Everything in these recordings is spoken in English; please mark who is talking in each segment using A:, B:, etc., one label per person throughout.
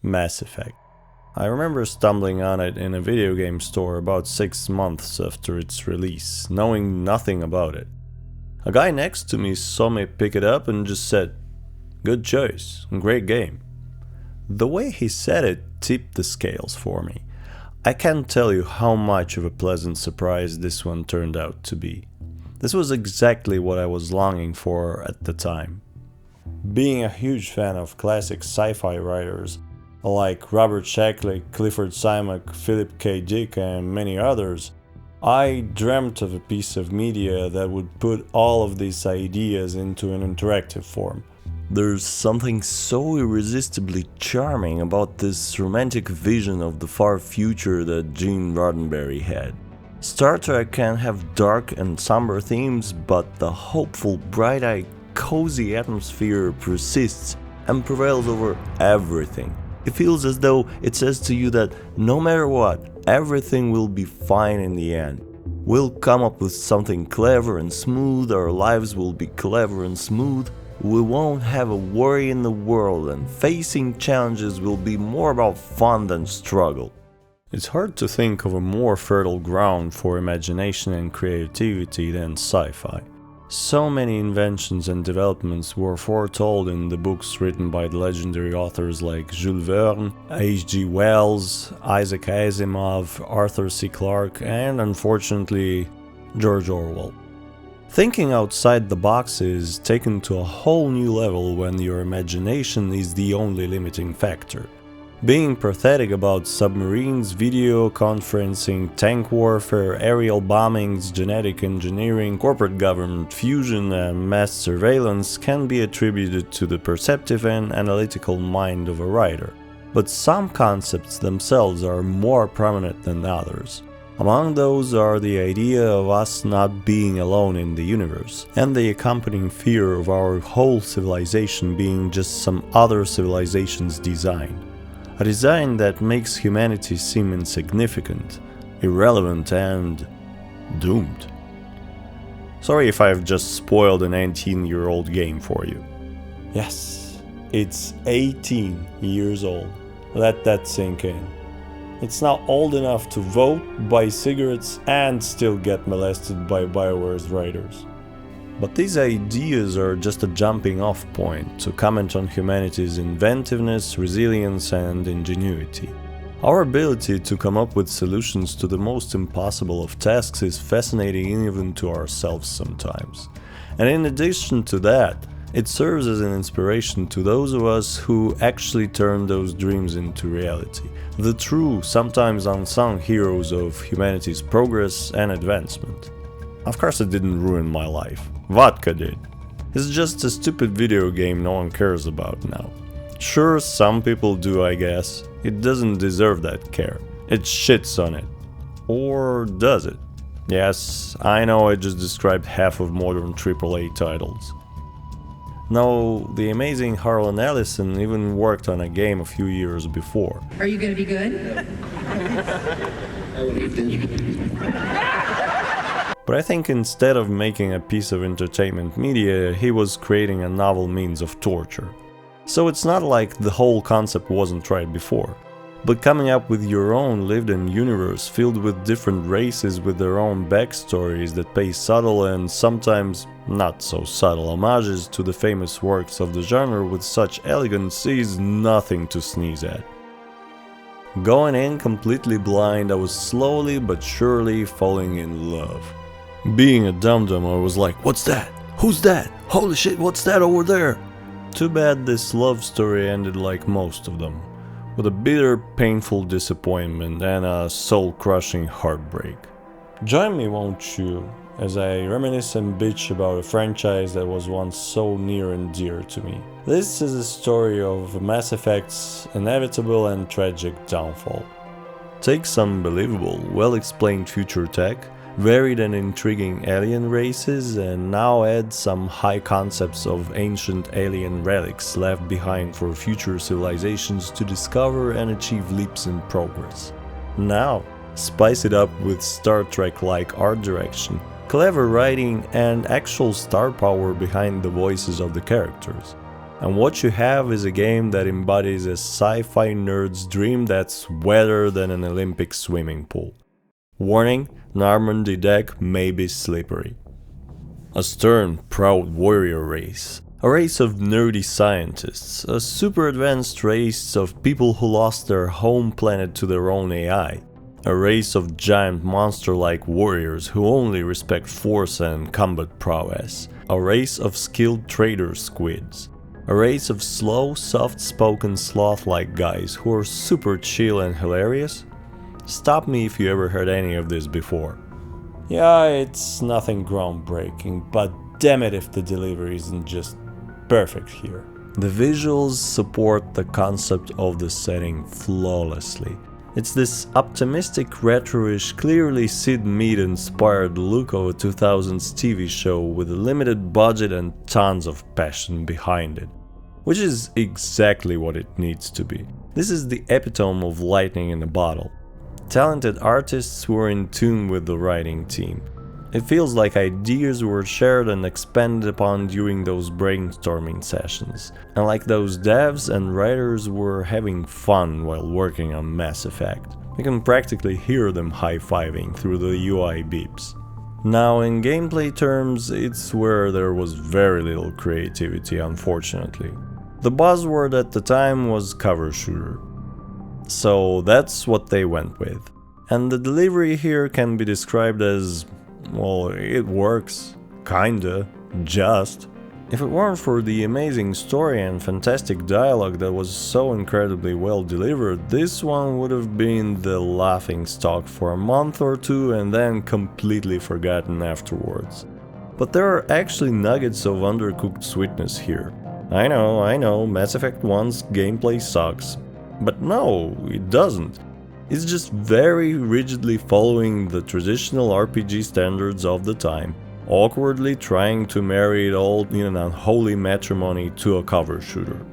A: Mass Effect. I remember stumbling on it in a video game store about 6 months after its release, knowing nothing about it. A guy next to me saw me pick it up and just said, "Good choice, great game." The way he said it tipped the scales for me. I can't tell you how much of a pleasant surprise this one turned out to be. This was exactly what I was longing for at the time. Being a huge fan of classic sci-fi writers like Robert Shackley, Clifford Simak, Philip K. Dick, and many others, I dreamt of a piece of media that would put all of these ideas into an interactive form. There's something so irresistibly charming about this romantic vision of the far future that Gene Roddenberry had. Star Trek can have dark and somber themes, but the hopeful, bright-eyed, cozy atmosphere persists and prevails over everything. It feels as though it says to you that no matter what, everything will be fine in the end. We'll come up with something clever and smooth, our lives will be clever and smooth, we won't have a worry in the world, and facing challenges will be more about fun than struggle. It's hard to think of a more fertile ground for imagination and creativity than sci-fi. So many inventions and developments were foretold in the books written by the legendary authors like Jules Verne, H.G. Wells, Isaac Asimov, Arthur C. Clarke, and unfortunately, George Orwell. Thinking outside the box is taken to a whole new level when your imagination is the only limiting factor. Being pathetic about submarines, video conferencing, tank warfare, aerial bombings, genetic engineering, corporate government fusion, and mass surveillance can be attributed to the perceptive and analytical mind of a writer. But some concepts themselves are more prominent than others. Among those are the idea of us not being alone in the universe, and the accompanying fear of our whole civilization being just some other civilization's design. A design that makes humanity seem insignificant, irrelevant, and doomed. Sorry if I've just spoiled an 18-year-old game for you. Yes, it's 18 years old. Let that sink in. It's now old enough to vote, buy cigarettes, and still get molested by BioWare's writers. But these ideas are just a jumping off point to comment on humanity's inventiveness, resilience, and ingenuity. Our ability to come up with solutions to the most impossible of tasks is fascinating even to ourselves sometimes. And in addition to that, it serves as an inspiration to those of us who actually turn those dreams into reality. The true, sometimes unsung heroes of humanity's progress and advancement. Of course it didn't ruin my life. Vodka did. It's just a stupid video game no one cares about now. Sure, some people do, I guess. It doesn't deserve that care. It shits on it. Or does it? Yes, I know I just described half of modern AAA titles. No, the amazing Harlan Ellison even worked on a game a few years before.
B: Are you gonna be good?
A: But I think instead of making a piece of entertainment media, he was creating a novel means of torture. So it's not like the whole concept wasn't tried before, but coming up with your own lived-in universe filled with different races with their own backstories that pay subtle and sometimes not so subtle homages to the famous works of the genre with such elegance is nothing to sneeze at. Going in completely blind, I was slowly but surely falling in love. Being a dum-dum, I was like, "What's that? Who's that? Holy shit, what's that over there?" Too bad this love story ended like most of them, with a bitter, painful disappointment and a soul-crushing heartbreak. Join me, won't you, as I reminisce and bitch about a franchise that was once so near and dear to me. This is a story of Mass Effect's inevitable and tragic downfall. Take some believable, well-explained future tech, varied and intriguing alien races, and now add some high concepts of ancient alien relics left behind for future civilizations to discover and achieve leaps in progress. Now, spice it up with Star Trek-like art direction, clever writing, and actual star power behind the voices of the characters. And what you have is a game that embodies a sci-fi nerd's dream that's wetter than an Olympic swimming pool. Warning, Normandy deck may be slippery. A stern, proud warrior race. A race of nerdy scientists. A super advanced race of people who lost their home planet to their own AI. A race of giant monster-like warriors who only respect force and combat prowess. A race of skilled trader squids. A race of slow, soft-spoken sloth-like guys who are super chill and hilarious? Stop me if you ever heard any of this before. Yeah, it's nothing groundbreaking, but damn it if the delivery isn't just perfect here. The visuals support the concept of the setting flawlessly. It's this optimistic, retro-ish, clearly Sid Mead-inspired look of a 2000s TV show with a limited budget and tons of passion behind it. Which is exactly what it needs to be. This is the epitome of lightning in a bottle. Talented artists who are in tune with the writing team. It feels like ideas were shared and expanded upon during those brainstorming sessions, and like those devs and writers were having fun while working on Mass Effect. You can practically hear them high-fiving through the UI beeps. Now, in gameplay terms, it's where there was very little creativity, unfortunately. The buzzword at the time was cover shooter. So that's what they went with. And the delivery here can be described as, well, it works. Kinda. Just. If it weren't for the amazing story and fantastic dialogue that was so incredibly well delivered, this one would have been the laughingstock for a month or two and then completely forgotten afterwards. But there are actually nuggets of undercooked sweetness here. I know, Mass Effect 1's gameplay sucks. But no, it doesn't. It's just very rigidly following the traditional RPG standards of the time, awkwardly trying to marry it all in an unholy matrimony to a cover shooter.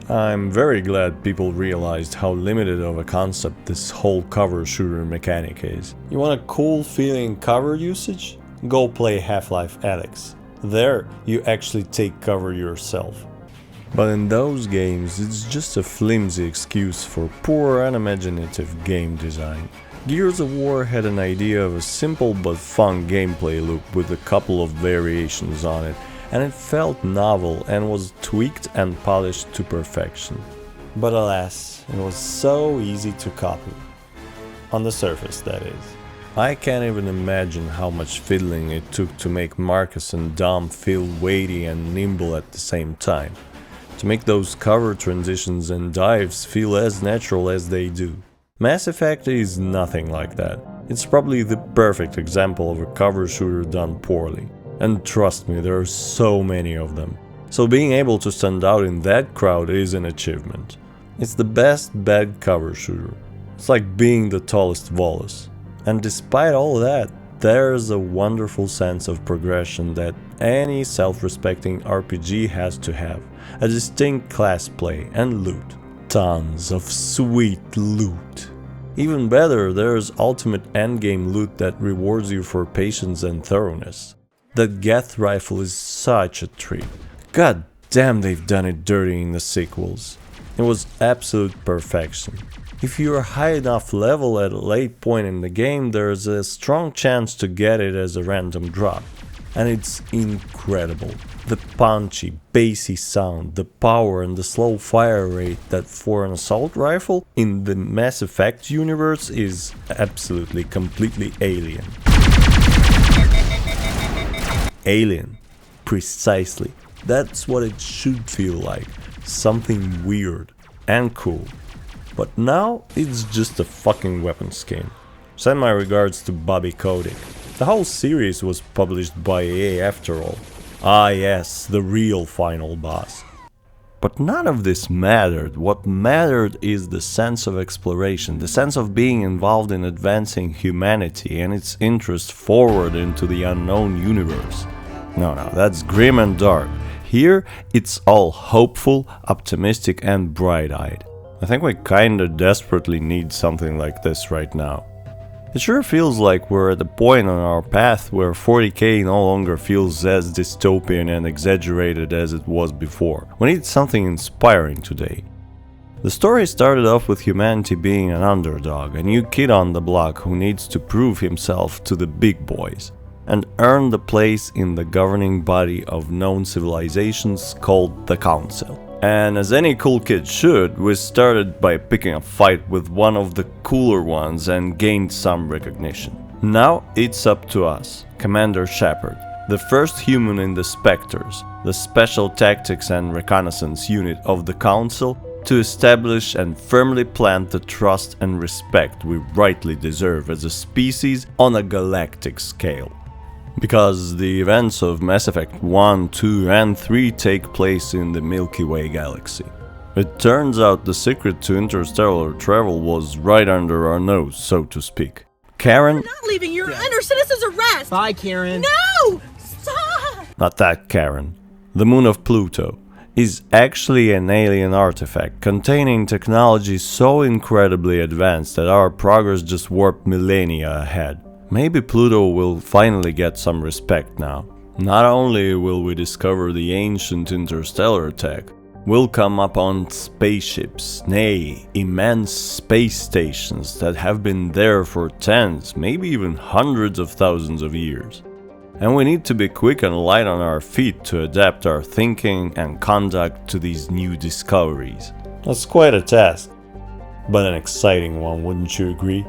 A: I'm very glad people realized how limited of a concept this whole cover shooter mechanic is. You want a cool feeling cover usage? Go play Half-Life Alyx. There, you actually take cover yourself. But in those games, it's just a flimsy excuse for poor, unimaginative game design. Gears of War had an idea of a simple but fun gameplay loop with a couple of variations on it, and it felt novel and was tweaked and polished to perfection. But alas, it was so easy to copy. On the surface, that is. I can't even imagine how much fiddling it took to make Marcus and Dom feel weighty and nimble at the same time. To make those cover transitions and dives feel as natural as they do. Mass Effect is nothing like that. It's probably the perfect example of a cover shooter done poorly. And trust me, there are so many of them. So being able to stand out in that crowd is an achievement. It's the best bad cover shooter. It's like being the tallest Volus. And despite all that, there's a wonderful sense of progression that any self-respecting RPG has to have. A distinct class play and loot. Tons of sweet loot. Even better, there's ultimate endgame loot that rewards you for patience and thoroughness. That Geth rifle is such a treat. God damn, they've done it dirty in the sequels. It was absolute perfection. If you're high enough level at a late point in the game, there's a strong chance to get it as a random drop. And it's incredible. The punchy, bassy sound, the power and the slow fire rate that for an assault rifle in the Mass Effect universe is absolutely completely alien. Alien. Precisely. That's what it should feel like. Something weird and cool. But now it's just a fucking weapon skin. Send my regards to Bobby Kotick. The whole series was published by EA after all. Ah yes, the real final boss. But none of this mattered. What mattered is the sense of exploration, the sense of being involved in advancing humanity and its interest forward into the unknown universe. No, that's grim and dark. Here, it's all hopeful, optimistic and bright-eyed. I think we kinda desperately need something like this right now. It sure feels like we're at a point on our path where 40k no longer feels as dystopian and exaggerated as it was before. We need something inspiring today. The story started off with humanity being an underdog, a new kid on the block who needs to prove himself to the big boys and earn the place in the governing body of known civilizations called the Council. And as any cool kid should, we started by picking a fight with one of the cooler ones and gained some recognition. Now it's up to us, Commander Shepard, the first human in the Spectres, the Special Tactics and Reconnaissance Unit of the Council, to establish and firmly plant the trust and respect we rightly deserve as a species on a galactic scale. Because the events of Mass Effect 1, 2 and 3 take place in the Milky Way galaxy. It turns out the secret to interstellar travel was right under our nose, so to speak. Karen...
B: You're not leaving, you're under citizen's arrest!
C: Bye, Karen.
B: No! Stop!
A: Not that Karen. The moon of Pluto is actually an alien artifact containing technology so incredibly advanced that our progress just warped millennia ahead. Maybe Pluto will finally get some respect now. Not only will we discover the ancient interstellar tech, we'll come upon spaceships, nay, immense space stations that have been there for tens, maybe even hundreds of thousands of years. And we need to be quick and light on our feet to adapt our thinking and conduct to these new discoveries. That's quite a task, but an exciting one, wouldn't you agree?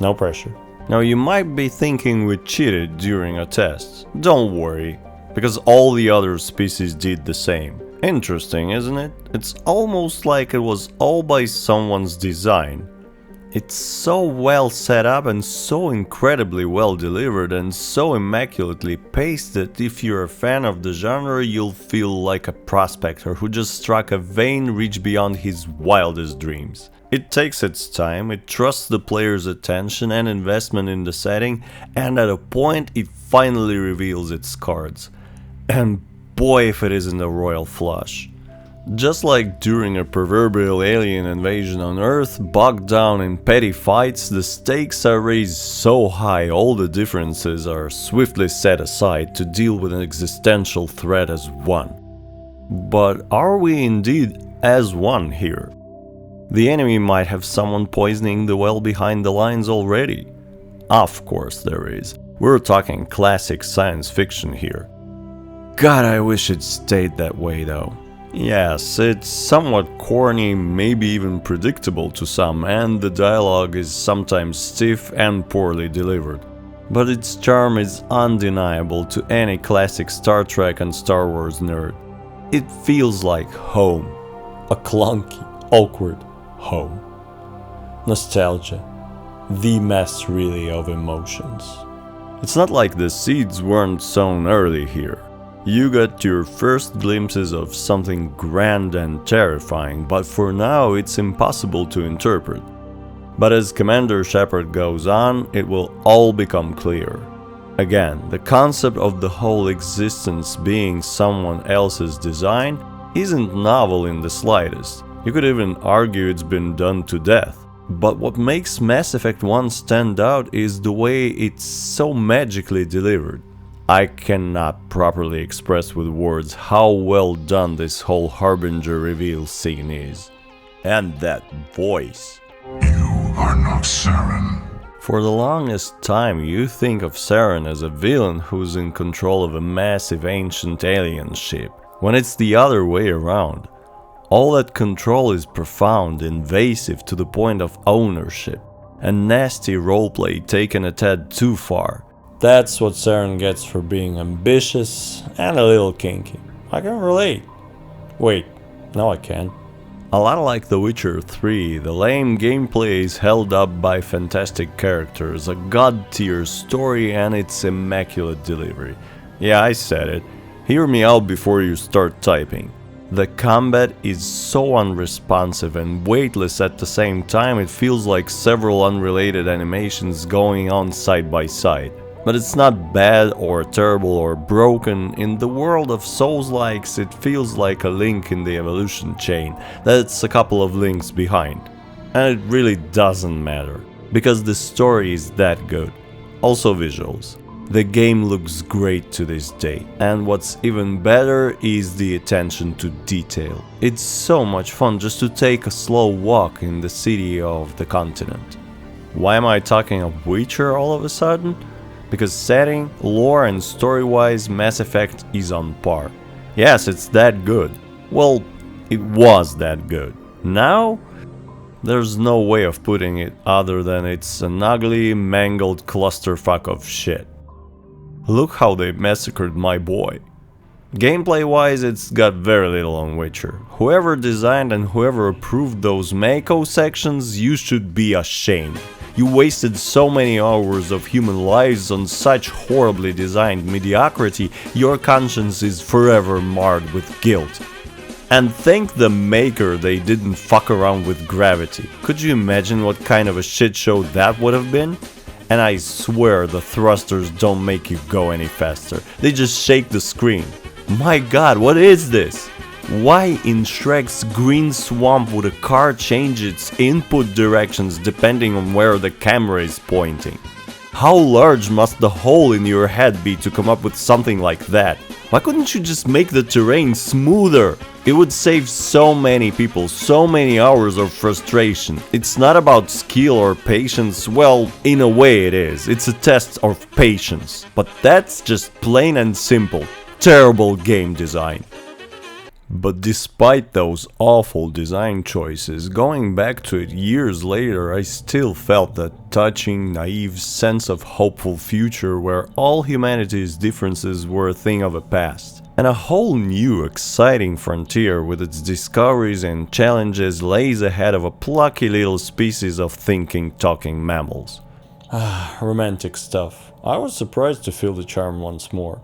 A: No pressure. Now you might be thinking we cheated during a test. Don't worry, because all the other species did the same. Interesting, isn't it? It's almost like it was all by someone's design. It's so well set up and so incredibly well delivered and so immaculately paced that if you're a fan of the genre, you'll feel like a prospector who just struck a vein reach beyond his wildest dreams. It takes its time, it trusts the player's attention and investment in the setting, and at a point it finally reveals its cards. And boy, if it isn't a royal flush. Just like during a proverbial alien invasion on Earth, bogged down in petty fights, the stakes are raised so high all the differences are swiftly set aside to deal with an existential threat as one. But are we indeed as one here? The enemy might have someone poisoning the well behind the lines already. Of course there is. We're talking classic science fiction here. God, I wish it stayed that way though. Yes, it's somewhat corny, maybe even predictable to some, and the dialogue is sometimes stiff and poorly delivered. But its charm is undeniable to any classic Star Trek and Star Wars nerd. It feels like home. A clunky, awkward home. Nostalgia. The mess really of emotions. It's not like the seeds weren't sown early here. You got your first glimpses of something grand and terrifying, but for now it's impossible to interpret. But as Commander Shepard goes on, it will all become clear. Again, the concept of the whole existence being someone else's design isn't novel in the slightest. You could even argue it's been done to death. But what makes Mass Effect 1 stand out is the way it's so magically delivered. I cannot properly express with words how well done this whole Harbinger reveal scene is. And that voice.
D: You are not Saren.
A: For the longest time you think of Saren as a villain who's in control of a massive ancient alien ship, when it's the other way around. All that control is profound, invasive to the point of ownership, and nasty roleplay taken a tad too far. That's what Saren gets for being ambitious and a little kinky. I can relate. Wait, no I can't. A lot like The Witcher 3, the lame gameplay is held up by fantastic characters, a god-tier story and its immaculate delivery. Yeah, I said it. Hear me out before you start typing. The combat is so unresponsive and weightless at the same time it feels like several unrelated animations going on side by side. But it's not bad or terrible or broken. In the world of Souls-likes it feels like a link in the evolution chain that's a couple of links behind. And it really doesn't matter. because the story is that good. Also visuals. The game looks great to this day, and what's even better is the attention to detail. It's so much fun just to take a slow walk in the city of the continent. Why am I talking of Witcher all of a sudden? Because setting, lore and story-wise Mass Effect is on par. Yes, it's that good. Well, it was that good. Now? There's no way of putting it other than it's an ugly, mangled clusterfuck of shit. Look how they massacred my boy. Gameplay-wise, it's got very little on Witcher. Whoever designed and whoever approved those Mako sections, you should be ashamed. You wasted so many hours of human lives on such horribly designed mediocrity, your conscience is forever marred with guilt. And thank the maker they didn't fuck around with gravity. Could you imagine what kind of a shit show that would have been? And I swear the thrusters don't make you go any faster, they just shake the screen. My god, what is this? Why in Shrek's green swamp would a car change its input directions depending on where the camera is pointing? How large must the hole in your head be to come up with something like that? Why couldn't you just make the terrain smoother? It would save so many people so many hours of frustration. It's not about skill or patience, well, in a way it is. It's a test of patience. But that's just plain and simple. Terrible game design. But despite those awful design choices, going back to it years later, I still felt that touching, naive sense of hopeful future where all humanity's differences were a thing of the past. And a whole new, exciting frontier with its discoveries and challenges lays ahead of a plucky little species of thinking, talking mammals. Romantic stuff. I was surprised to feel the charm once more.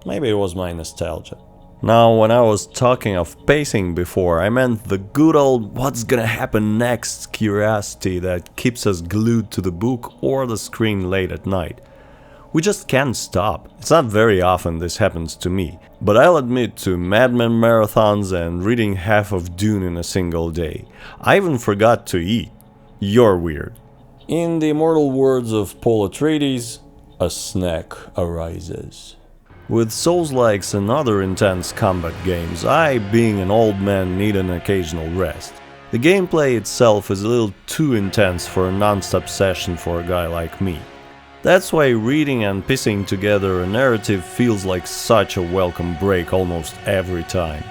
A: Maybe it was my nostalgia. Now, when I was talking of pacing before, I meant the good old what's gonna happen next curiosity that keeps us glued to the book or the screen late at night. We just can't stop. It's not very often this happens to me, but I'll admit to Mad Men marathons and reading half of Dune in a single day. I even forgot to eat. You're weird. In the immortal words of Paul Atreides, a snack arises. With Souls-likes and other intense combat games, I, being an old man, need an occasional rest. The gameplay itself is a little too intense for a non-stop session for a guy like me. That's why reading and piecing together a narrative feels like such a welcome break almost every time.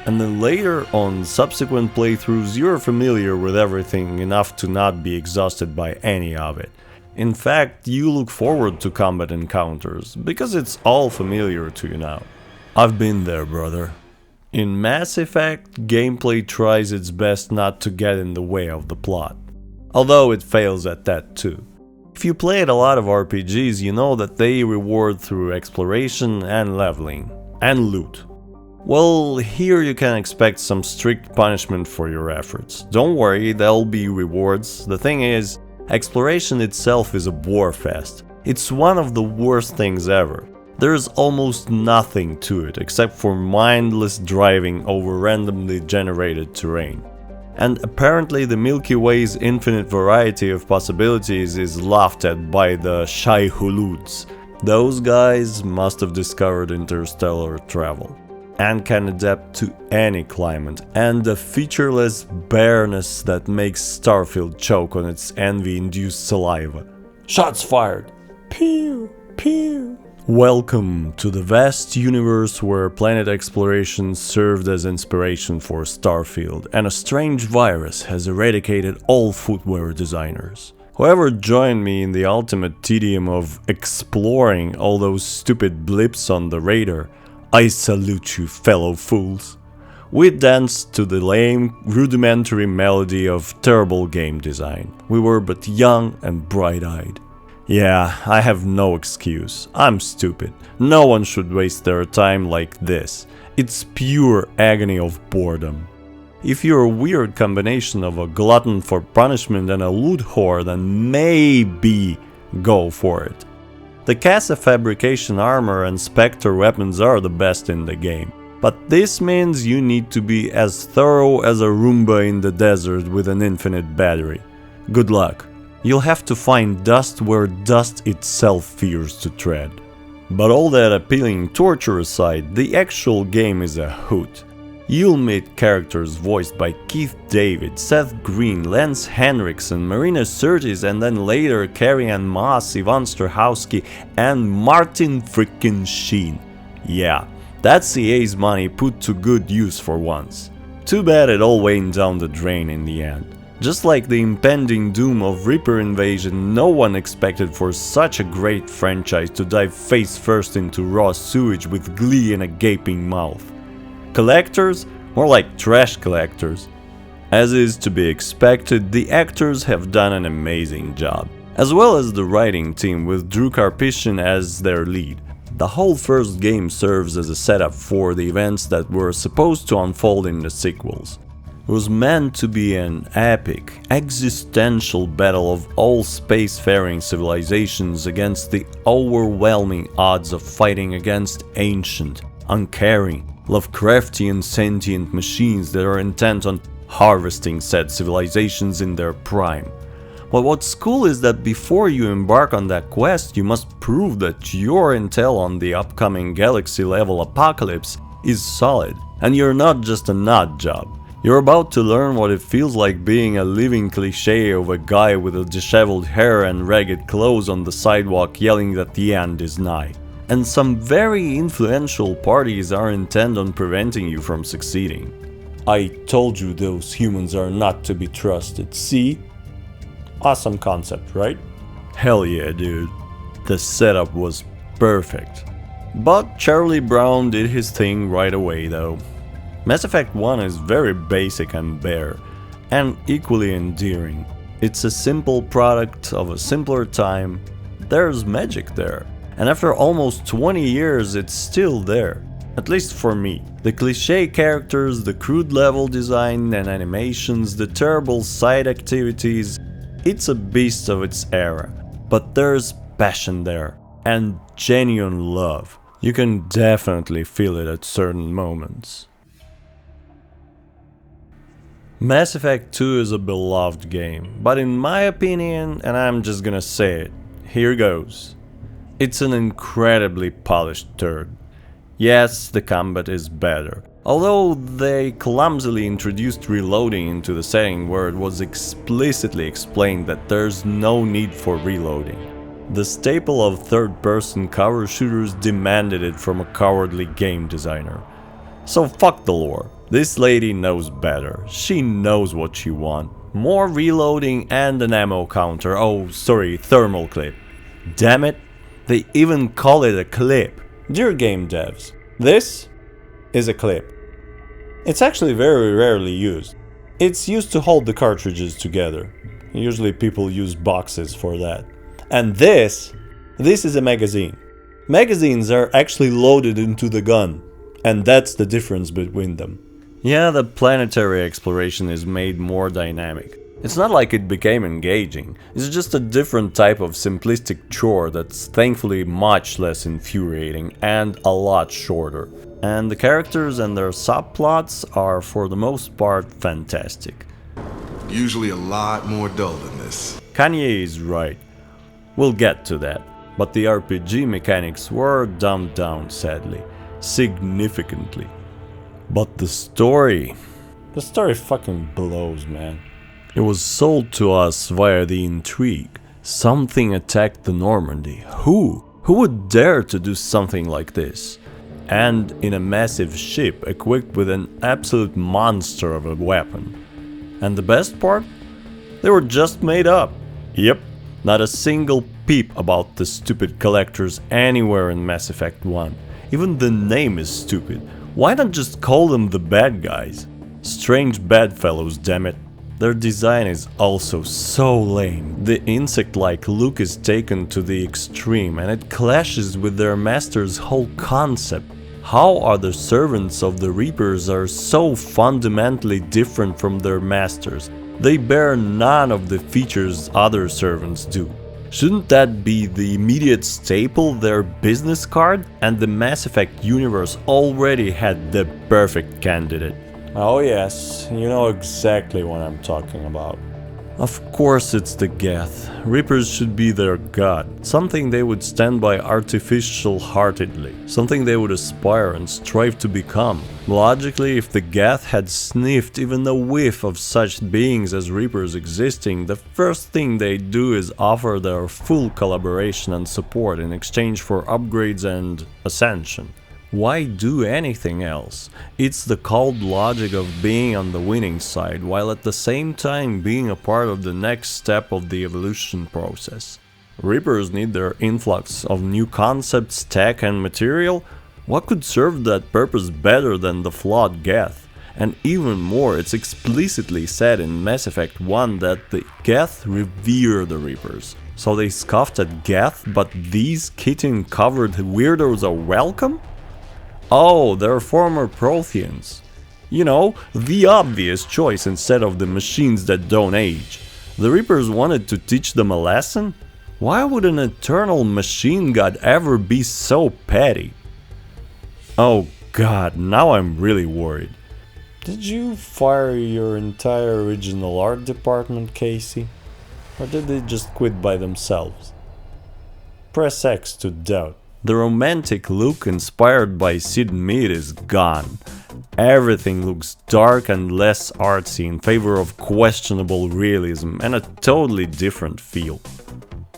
A: And then later, on subsequent playthroughs, you're familiar with everything enough to not be exhausted by any of it. In fact, you look forward to combat encounters, because it's all familiar to you now. I've been there, brother. In Mass Effect, gameplay tries its best not to get in the way of the plot. Although it fails at that too. If you played a lot of RPGs, you know that they reward through exploration and leveling, and loot. Well, here you can expect some strict punishment for your efforts. Don't worry, there'll be rewards. The thing is, exploration itself is a bore fest. It's one of the worst things ever. There's almost nothing to it except for mindless driving over randomly generated terrain. And apparently the Milky Way's infinite variety of possibilities is laughed at by the Shai Huluds. Those guys must have discovered interstellar travel and can adapt to any climate, and the featureless bareness that makes Starfield choke on its envy-induced saliva. Shots fired! Pew! Pew! Welcome to the vast universe where planet exploration served as inspiration for Starfield, and a strange virus has eradicated all footwear designers. Whoever joined me in the ultimate tedium of exploring all those stupid blips on the radar, I salute you, fellow fools. We danced to the lame, rudimentary melody of terrible game design. We were but young and bright-eyed. Yeah, I have no excuse. I'm stupid. No one should waste their time like this. It's pure agony of boredom. If you're a weird combination of a glutton for punishment and a loot whore, then maybe go for it. The Casa fabrication armor and Spectre weapons are the best in the game. But this means you need to be as thorough as a Roomba in the desert with an infinite battery. Good luck. You'll have to find dust where dust itself fears to tread. But all that appealing torture aside, the actual game is a hoot. You'll meet characters voiced by Keith David, Seth Green, Lance Henriksen, Marina Sirtis, and then later Carrie-Anne Moss, Yvonne Strahovski, and Martin frickin' Sheen. Yeah, that's EA's money put to good use for once. Too bad it all went down the drain in the end. Just like the impending doom of Reaper Invasion, no one expected for such a great franchise to dive face first into raw sewage with glee and a gaping mouth. Collectors? More like trash collectors. As is to be expected, the actors have done an amazing job, as well as the writing team with Drew Karpyshyn as their lead. The whole first game serves as a setup for the events that were supposed to unfold in the sequels. It was meant to be an epic, existential battle of all spacefaring civilizations against the overwhelming odds of fighting against ancient, uncaring, Lovecraftian sentient machines that are intent on harvesting said civilizations in their prime. But what's cool is that before you embark on that quest, you must prove that your intel on the upcoming galaxy-level apocalypse is solid, and you're not just a nut job. You're about to learn what it feels like being a living cliché of a guy with a disheveled hair and ragged clothes on the sidewalk yelling that the end is nigh. And some very influential parties are intent on preventing you from succeeding. I told you those humans are not to be trusted, see? Awesome concept, right? Hell yeah, dude. The setup was perfect. But Charlie Brown did his thing right away though. Mass Effect 1 is very basic and bare, and equally endearing. It's a simple product of a simpler time. There's magic there. And after almost 20 years, it's still there. At least for me. The cliché characters, the crude level design and animations, the terrible side activities. It's a beast of its era. But there's passion there. And genuine love. You can definitely feel it at certain moments. Mass Effect 2 is a beloved game. But in my opinion, and I'm just gonna say it, here goes. It's an incredibly polished turd. Yes, the combat is better, although they clumsily introduced reloading into the setting where it was explicitly explained that there's no need for reloading. The staple of third-person cover shooters demanded it from a cowardly game designer. So fuck the lore. This lady knows better. She knows what she wants. More reloading and an ammo counter. Oh, sorry, thermal clip. Damn it. They even call it a clip. Dear game devs, this is a clip. It's actually very rarely used. It's used to hold the cartridges together. Usually people use boxes for that. And this is a magazine. Magazines are actually loaded into the gun, and that's the difference between them. Yeah, the planetary exploration is made more dynamic. It's not like it became engaging, it's just a different type of simplistic chore that's thankfully much less infuriating and a lot shorter. And the characters and their subplots are for the most part fantastic.
C: Usually a lot more dull than this.
A: Kanye is right. We'll get to that. But the RPG mechanics were dumbed down sadly, significantly. But the story fucking blows, man. It was sold to us via the intrigue. Something attacked the Normandy. Who? Who would dare to do something like this? And in a massive ship equipped with an absolute monster of a weapon. And the best part? They were just made up. Yep, not a single peep about the stupid collectors anywhere in Mass Effect 1. Even the name is stupid. Why not just call them the bad guys? Strange bedfellows, dammit. Their design is also so lame. The insect-like look is taken to the extreme and it clashes with their master's whole concept. How are the servants of the Reapers are so fundamentally different from their masters? They bear none of the features other servants do. Shouldn't that be the immediate staple, their business card? And the Mass Effect universe already had the perfect candidate. Oh yes, you know exactly what I'm talking about. Of course it's the Geth. Reapers should be their god, something they would stand by artificial-heartedly, something they would aspire and strive to become. Logically, if the Geth had sniffed even a whiff of such beings as Reapers existing, the first thing they'd do is offer their full collaboration and support in exchange for upgrades and ascension. Why do anything else? It's the cold logic of being on the winning side, while at the same time being a part of the next step of the evolution process. Reapers need their influx of new concepts, tech and material. What could serve that purpose better than the flawed Geth? And even more, it's explicitly said in Mass Effect 1 that the Geth revere the Reapers. So they scoffed at Geth, but these kitten-covered weirdos are welcome? Oh, they're former Protheans. You know, the obvious choice instead of the machines that don't age. The Reapers wanted to teach them a lesson? Why would an eternal machine god ever be so petty? Oh god, now I'm really worried. Did you fire your entire original art department, Casey? Or did they just quit by themselves? Press X to doubt. The romantic look inspired by Sid Mead is gone. Everything looks dark and less artsy in favor of questionable realism and a totally different feel.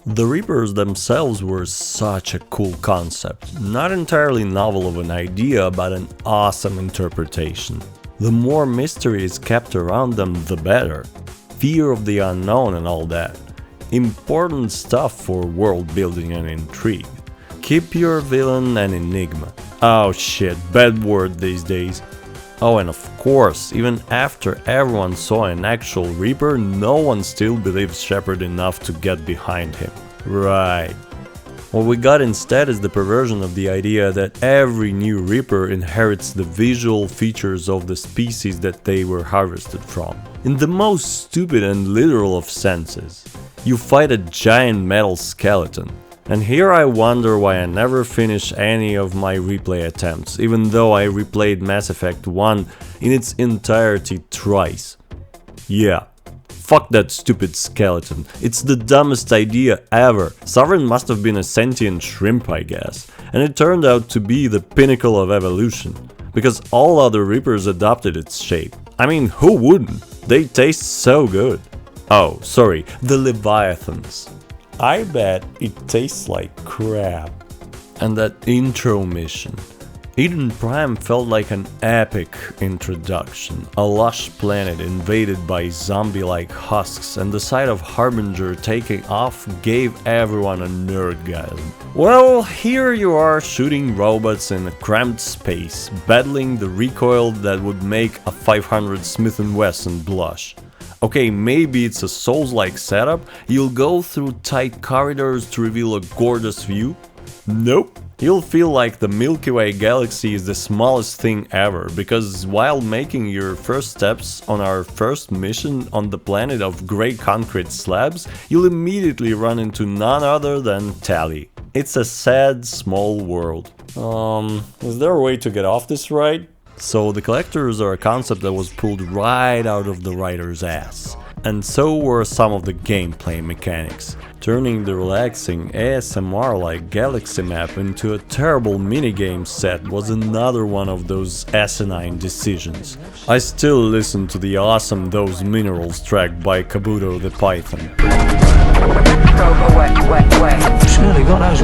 A: The Reapers themselves were such a cool concept, not entirely novel of an idea, but an awesome interpretation. The more mystery is kept around them, the better. Fear of the unknown and all that. Important stuff for world building and intrigue. Keep your villain an enigma. Oh shit, bad word these days. Oh, and of course, even after everyone saw an actual Reaper, no one still believes Shepard enough to get behind him. Right. What we got instead is the perversion of the idea that every new Reaper inherits the visual features of the species that they were harvested from. In the most stupid and literal of senses. You fight a giant metal skeleton. And here I wonder why I never finish any of my replay attempts, even though I replayed Mass Effect 1 in its entirety twice. Yeah, fuck that stupid skeleton, it's the dumbest idea ever. Sovereign must have been a sentient shrimp, I guess, and it turned out to be the pinnacle of evolution, because all other Reapers adopted its shape. I mean, who wouldn't? They taste so good. Oh, sorry, the Leviathans. I bet it tastes like crap. And that intro mission. Eden Prime felt like an epic introduction. A lush planet invaded by zombie-like husks, and the sight of Harbinger taking off gave everyone a nerdgasm. Well, here you are shooting robots in a cramped space, battling the recoil that would make a 500 Smith & Wesson blush. Okay, maybe it's a Souls-like setup, you'll go through tight corridors to reveal a gorgeous view? Nope. You'll feel like the Milky Way galaxy is the smallest thing ever, because while making your first steps on our first mission on the planet of grey concrete slabs, you'll immediately run into none other than Tali. It's a sad, small world. Is there a way to get off this ride? So the collectors are a concept that was pulled right out of the writer's ass. And so were some of the gameplay mechanics. Turning the relaxing ASMR-like galaxy map into a terrible minigame set was another one of those asinine decisions. I still listen to the awesome Those Minerals track by Kabuto the Python.
E: Surely got those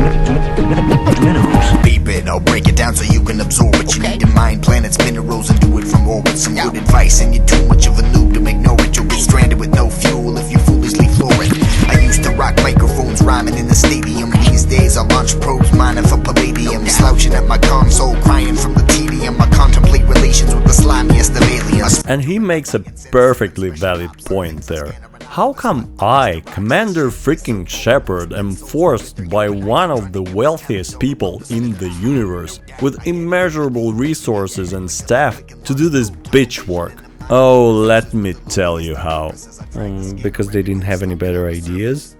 E: minerals.
F: Beep it, I'll break it down so you can absorb it. You need to mine planets, minerals, and do it from orbit. Some good advice, and you're too much of a noob to ignore it. You'll get stranded with no fuel if you foolishly floor it. I used to rock microphones rhyming in the stadium. These days I launch probes mining for palladium. Slouching at my console, crying from the tedium. I contemplate relations with the slimiest of aliens.
A: And he makes a perfectly valid point there. How come I, Commander freaking Shepard, am forced by one of the wealthiest people in the universe, with immeasurable resources and staff, to do this bitch work? Oh, let me tell you how. Because they didn't have any better ideas?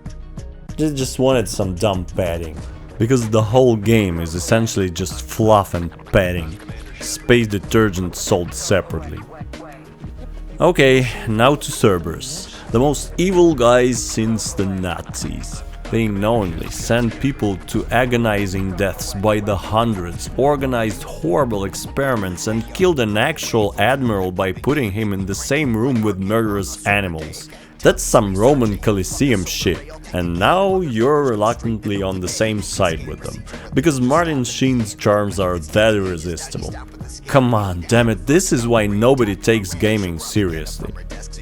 A: They just wanted some dumb padding. Because the whole game is essentially just fluff and padding. Space detergent sold separately. Okay, now to Cerberus. The most evil guys since the Nazis. They knowingly sent people to agonizing deaths by the hundreds, organized horrible experiments and killed an actual admiral by putting him in the same room with murderous animals. That's some Roman Colosseum shit, and now you're reluctantly on the same side with them, because Martin Sheen's charms are that irresistible. Come on, damn it, this is why nobody takes gaming seriously.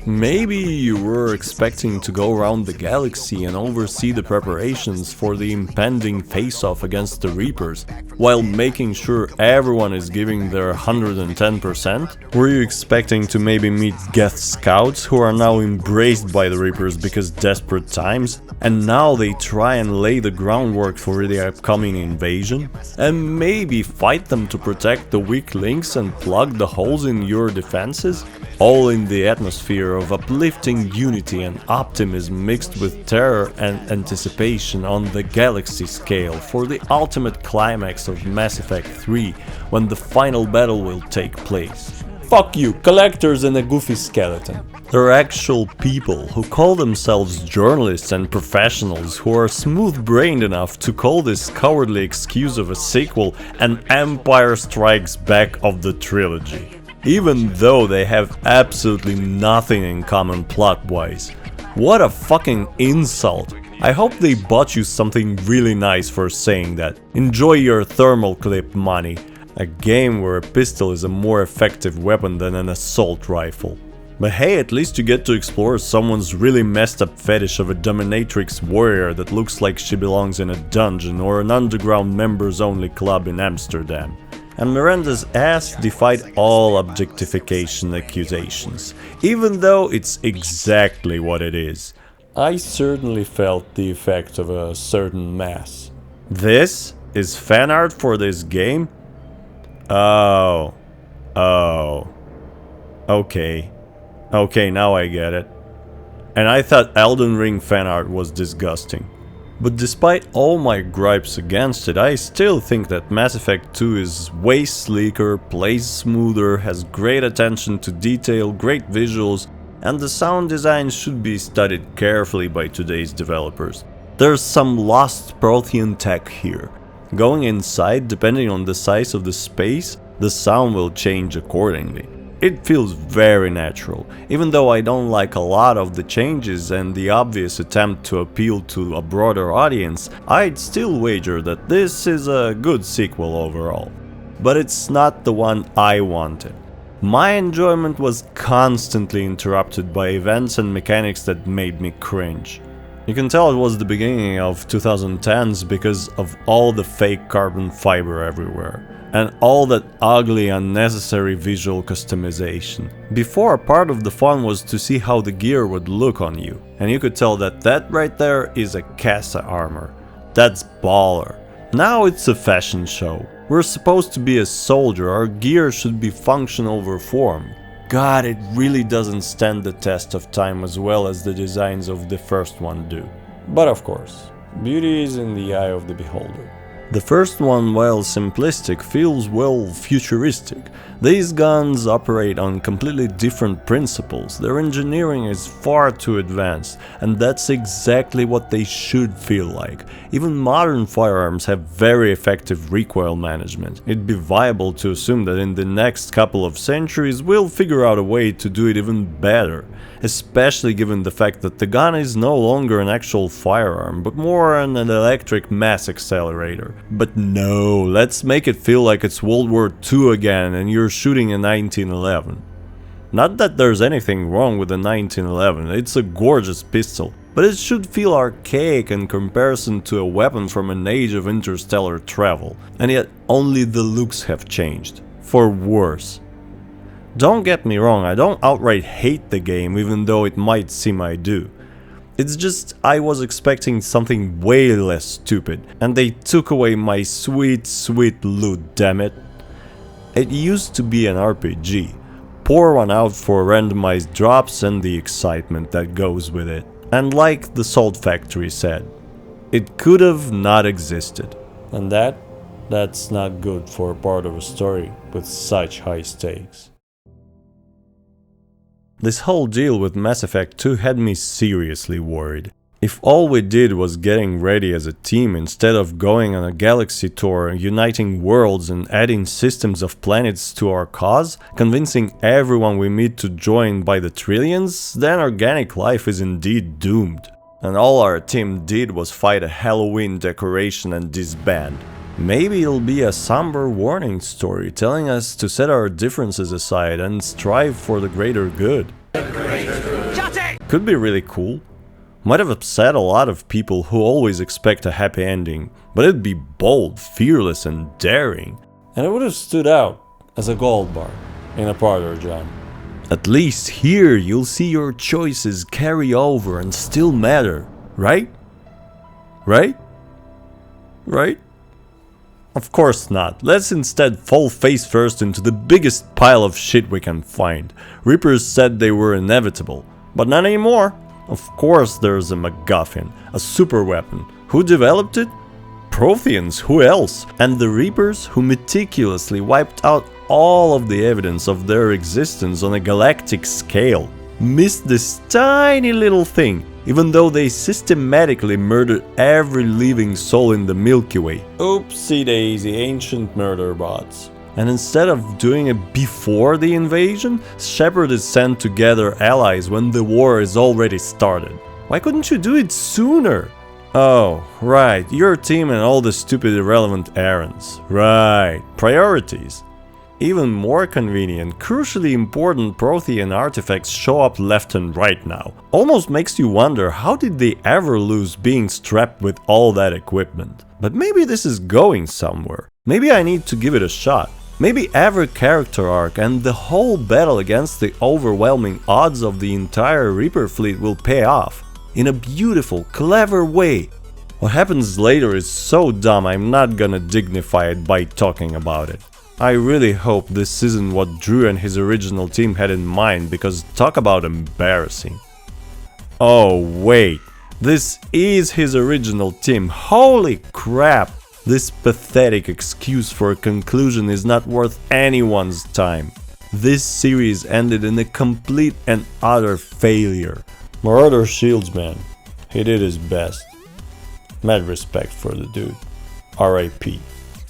A: Maybe you were expecting to go around the galaxy and oversee the preparations for the impending face-off against the Reapers, while making sure everyone is giving their 110%? Were you expecting to maybe meet Geth scouts who are now embraced by the Reapers because desperate times, and now they try and lay the groundwork for the upcoming invasion? And maybe fight them to protect the weak links and plug the holes in your defenses? All in the atmosphere of uplifting unity and optimism mixed with terror and anticipation on the galaxy scale for the ultimate climax of Mass Effect 3, when the final battle will take place. Fuck you, collectors and a goofy skeleton. There are actual people who call themselves journalists and professionals who are smooth-brained enough to call this cowardly excuse of a sequel an Empire Strikes Back of the trilogy, even though they have absolutely nothing in common plot-wise. What a fucking insult. I hope they bought you something really nice for saying that. Enjoy your thermal clip money. A game where a pistol is a more effective weapon than an assault rifle. But hey, at least you get to explore someone's really messed up fetish of a dominatrix warrior that looks like she belongs in a dungeon or an underground members only club in Amsterdam. And Miranda's ass defied all objectification accusations, even though it's exactly what it is. I certainly felt the effect of a certain mass. This is fan art for this game? Oh. Okay, now I get it. And I thought Elden Ring fan art was disgusting. But despite all my gripes against it, I still think that Mass Effect 2 is way sleeker, plays smoother, has great attention to detail, great visuals, and the sound design should be studied carefully by today's developers. There's some lost Prothean tech here. Going inside, depending on the size of the space, the sound will change accordingly. It feels very natural, even though I don't like a lot of the changes and the obvious attempt to appeal to a broader audience. I'd still wager that this is a good sequel overall. But it's not the one I wanted. My enjoyment was constantly interrupted by events and mechanics that made me cringe. You can tell it was the beginning of 2010s because of all the fake carbon fiber everywhere. And all that ugly, unnecessary visual customization. Before, part of the fun was to see how the gear would look on you, and you could tell that that right there is a Casa armor. That's baller. Now it's a fashion show. We're supposed to be a soldier, our gear should be functional over form. God, it really doesn't stand the test of time as well as the designs of the first one do. But of course, beauty is in the eye of the beholder. The first one, while simplistic, feels well futuristic. These guns operate on completely different principles, their engineering is far too advanced, and that's exactly what they should feel like. Even modern firearms have very effective recoil management. It'd be viable to assume that in the next couple of centuries we'll figure out a way to do it even better. Especially given the fact that the gun is no longer an actual firearm, but more an electric mass accelerator. But no, let's make it feel like it's World War II again and you're shooting a 1911. Not that there's anything wrong with a 1911, it's a gorgeous pistol, but it should feel archaic in comparison to a weapon from an age of interstellar travel, and yet only the looks have changed, for worse. Don't get me wrong, I don't outright hate the game, even though it might seem I do. It's just I was expecting something way less stupid, and they took away my sweet loot, damn it. It used to be an RPG. Pour one out for randomized drops and the excitement that goes with it. And like the Salt Factory said, it could have not existed. And that's not good for a part of a story with such high stakes. This whole deal with Mass Effect 2 had me seriously worried. If all we did was getting ready as a team instead of going on a galaxy tour, uniting worlds and adding systems of planets to our cause, convincing everyone we meet to join by the trillions, then organic life is indeed doomed. And all our team did was fight a Halloween decoration and disband. Maybe it'll be a somber warning story telling us to set our differences aside and strive for the greater good. Could be really cool. Might have upset a lot of people who always expect a happy ending, but it'd be bold, fearless and daring. And it would have stood out as a gold bar in a parlor jam. At least here you'll see your choices carry over and still matter, right? Right? Right? Of course not. Let's instead fall face first into the biggest pile of shit we can find. Reapers said they were inevitable, but not anymore. Of course there's a MacGuffin, a super weapon. Who developed it? Protheans, who else? And the Reapers who meticulously wiped out all of the evidence of their existence on a galactic scale. Missed this tiny little thing, even though they systematically murdered every living soul in the Milky Way. Oopsie daisy, ancient murder bots. And instead of doing it before the invasion, Shepard is sent to gather allies when the war is already started. Why couldn't you do it sooner? Oh, right, your team and all the stupid irrelevant errands. Right, priorities. Even more convenient, crucially important Prothean artifacts show up left and right now. Almost makes you wonder, how did they ever lose being strapped with all that equipment? But maybe this is going somewhere. Maybe I need to give it a shot. Maybe every character arc and the whole battle against the overwhelming odds of the entire Reaper fleet will pay off. In a beautiful, clever way. What happens later is so dumb I'm not gonna dignify it by talking about it. I really hope this isn't what Drew and his original team had in mind, because talk about embarrassing. Oh wait, this is his original team, holy crap! This pathetic excuse for a conclusion is not worth anyone's time. This series ended in a complete and utter failure. Marauder Shields, man, he did his best. Mad respect for the dude. R.I.P.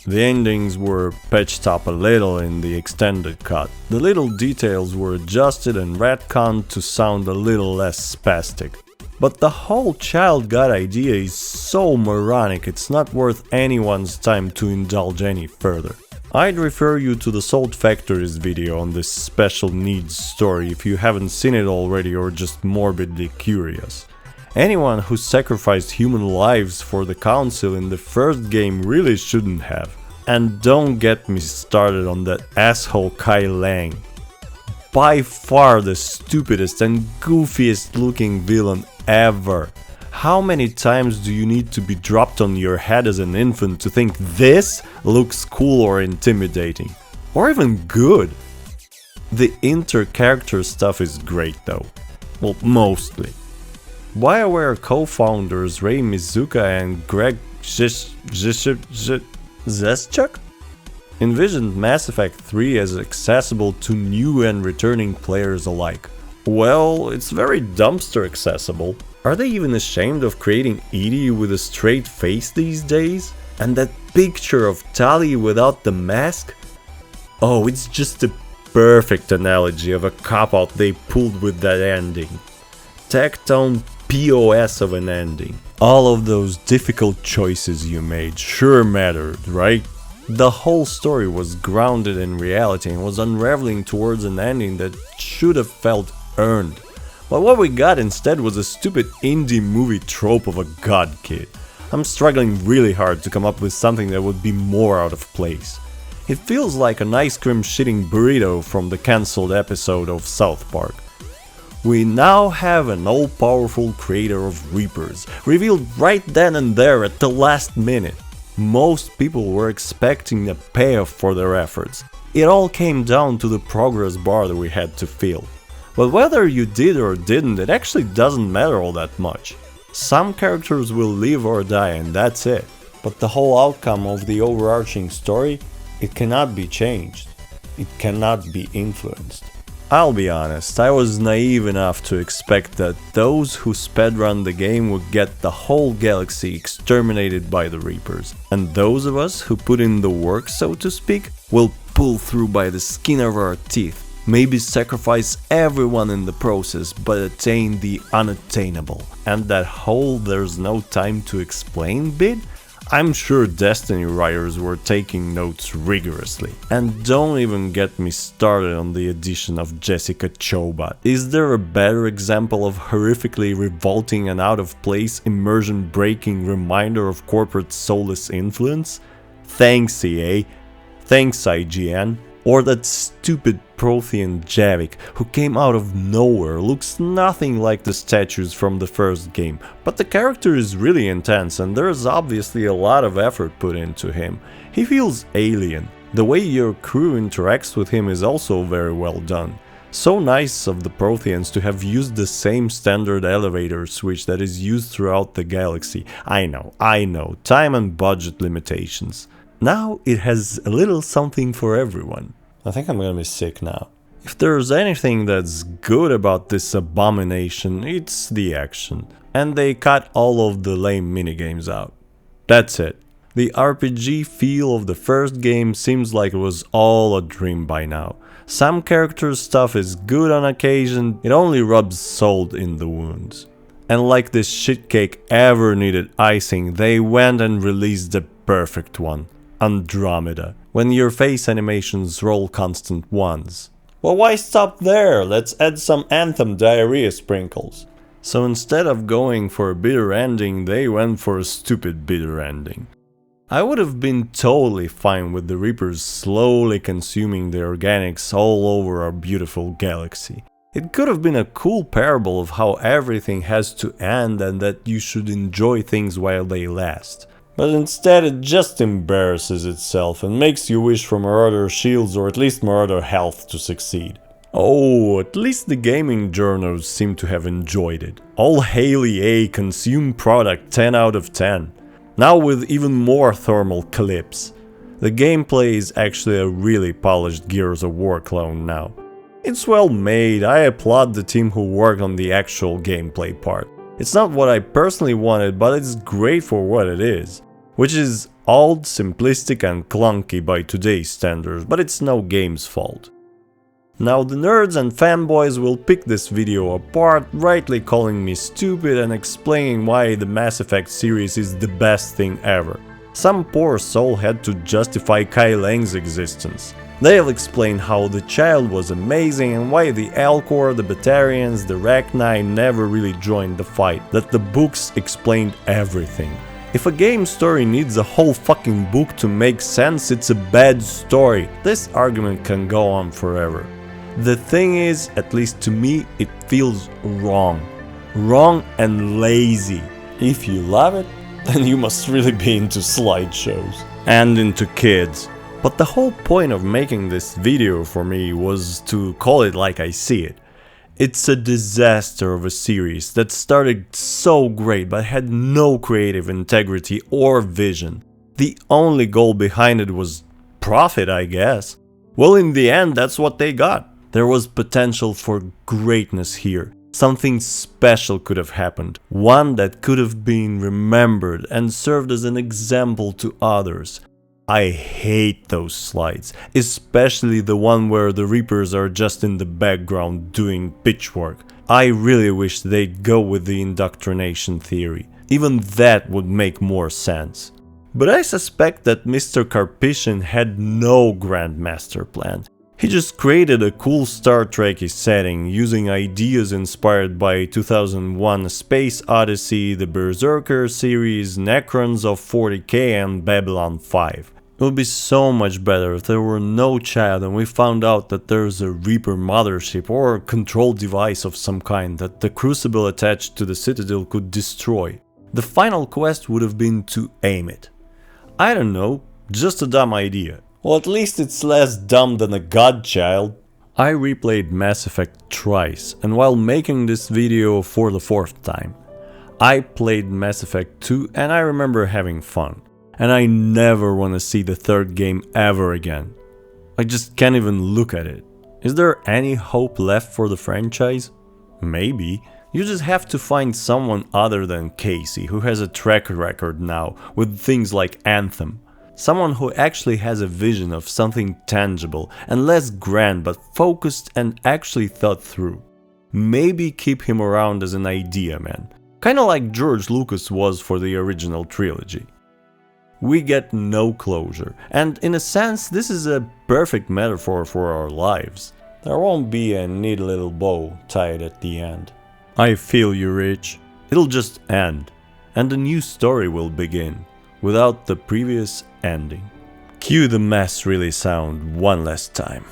A: The endings were patched up a little in the extended cut. The little details were adjusted and retconned to sound a little less spastic. But the whole child god idea is so moronic it's not worth anyone's time to indulge any further. I'd refer you to the Salt Factory's video on this special needs story if you haven't seen it already or just morbidly curious. Anyone who sacrificed human lives for the Council in the first game really shouldn't have. And don't get me started on that asshole Kai Lang. By far the stupidest and goofiest looking villain ever. How many times do you need to be dropped on your head as an infant to think this looks cool or intimidating? Or even good? The inter-character stuff is great though. Well, mostly. BioWare co-founders Ray Mizuka and Greg Zeschuk envisioned Mass Effect 3 as accessible to new and returning players alike. Well, it's very dumpster accessible. Are they even ashamed of creating EDI with a straight face these days? And that picture of Tali without the mask? Oh, it's just a perfect analogy of a cop-out they pulled with that ending. Tactone POS of an ending. All of those difficult choices you made sure mattered, right? The whole story was grounded in reality and was unraveling towards an ending that should have felt earned. But what we got instead was a stupid indie movie trope of a god kid. I'm struggling really hard to come up with something that would be more out of place. It feels like an ice cream shitting burrito from the cancelled episode of South Park. We now have an all-powerful creator of Reapers, revealed right then and there at the last minute. Most people were expecting a payoff for their efforts. It all came down to the progress bar that we had to fill. But whether you did or didn't, it actually doesn't matter all that much. Some characters will live or die and that's it. But the whole outcome of the overarching story, it cannot be changed. It cannot be influenced. I'll be honest, I was naive enough to expect that those who speedrun the game would get the whole galaxy exterminated by the Reapers, and those of us who put in the work, so to speak, will pull through by the skin of our teeth, maybe sacrifice everyone in the process but attain the unattainable. And that whole "there's no time to explain" bit? I'm sure Destiny writers were taking notes rigorously. And don't even get me started on the addition of Jessica Chobot. Is there a better example of horrifically revolting and out-of-place, immersion-breaking reminder of corporate soulless influence? Thanks EA, thanks IGN. Or that stupid Prothean Javik, who came out of nowhere, looks nothing like the statues from the first game, but the character is really intense and there's obviously a lot of effort put into him. He feels alien. The way your crew interacts with him is also very well done. So nice of the Protheans to have used the same standard elevator switch that is used throughout the galaxy. I know, time and budget limitations. Now it has a little something for everyone. I think I'm gonna be sick now. If there's anything that's good about this abomination, it's the action. And they cut all of the lame minigames out. That's it. The RPG feel of the first game seems like it was all a dream by now. Some character stuff is good on occasion, it only rubs salt in the wounds. And like this shitcake ever needed icing, they went and released the perfect one. Andromeda, when your face animations roll constant ones. Well, why stop there? Let's add some Anthem diarrhea sprinkles. So instead of going for a bitter ending, they went for a stupid bitter ending. I would have been totally fine with the Reapers slowly consuming the organics all over our beautiful galaxy. It could have been a cool parable of how everything has to end and that you should enjoy things while they last. But instead it just embarrasses itself and makes you wish for Marauder shields or at least Marauder health to succeed. Oh, at least the gaming journals seem to have enjoyed it. All hail EA, consume product 10 out of 10. Now with even more thermal clips. The gameplay is actually a really polished Gears of War clone now. It's well made, I applaud the team who worked on the actual gameplay part. It's not what I personally wanted, but it's great for what it is. Which is old, simplistic and clunky by today's standards, but it's no game's fault. Now the nerds and fanboys will pick this video apart, rightly calling me stupid and explaining why the Mass Effect series is the best thing ever. Some poor soul had to justify Kai Lang's existence. They'll explain how the child was amazing and why the Alcor, the Batarians, the Rachni never really joined the fight, that the books explained everything. If a game story needs a whole fucking book to make sense, it's a bad story. This argument can go on forever. The thing is, at least to me, it feels wrong. Wrong and lazy. If you love it, then you must really be into slideshows. And into kids. But the whole point of making this video for me was to call it like I see it. It's a disaster of a series that started so great but had no creative integrity or vision. The only goal behind it was profit, I guess. Well, in the end, that's what they got. There was potential for greatness here. Something special could have happened. One that could have been remembered and served as an example to others. I hate those slides, especially the one where the Reapers are just in the background doing pitch work. I really wish they'd go with the indoctrination theory. Even that would make more sense. But I suspect that Mr. Karpyshyn had no grand master plan. He just created a cool Star Trek-y setting using ideas inspired by 2001: A Space Odyssey, the Berserker series, Necrons of 40K and Babylon 5. It would be so much better if there were no child and we found out that there's a Reaper mothership or a control device of some kind that the Crucible attached to the Citadel could destroy. The final quest would have been to aim it. I don't know, just a dumb idea. Well, at least it's less dumb than a godchild. I replayed Mass Effect twice, and while making this video for the 4th time, I played Mass Effect 2 and I remember having fun. And I never want to see the 3rd game ever again. I just can't even look at it. Is there any hope left for the franchise? Maybe. You just have to find someone other than Casey who has a track record now with things like Anthem. Someone who actually has a vision of something tangible and less grand but focused and actually thought through. Maybe keep him around as an idea man, kinda like George Lucas was for the original trilogy. We get no closure, and in a sense this is a perfect metaphor for our lives. There won't be a neat little bow tied at the end. I feel you, Rich. It'll just end, and a new story will begin, without the previous ending. Cue the mass relay sound one last time.